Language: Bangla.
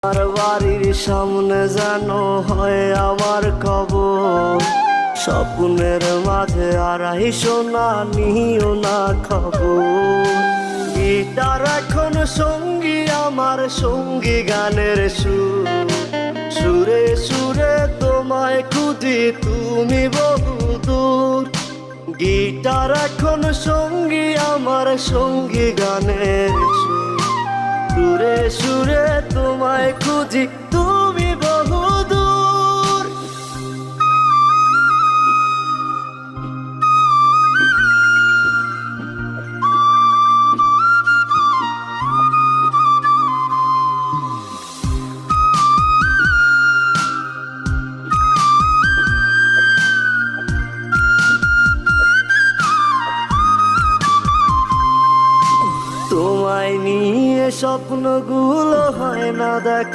আমার বাড়ির সামনে যেন হয় আমার খবর, স্বপ্নের মাঝে আড়াইশো না নিও না খবর। গিটার এখন সঙ্গী আমার, সঙ্গী গানের সুর, সুরে সুরে তোমায় খুঁজি তুমি বহুদূর। গিটার এখন সঙ্গী আমার, সঙ্গী গানের সুর, সুরে সুরে তোমায় খুঁজি তুমি বহুদূর। তোমায় নিয়ে স্বপ্নগুলো হয় না দেখা।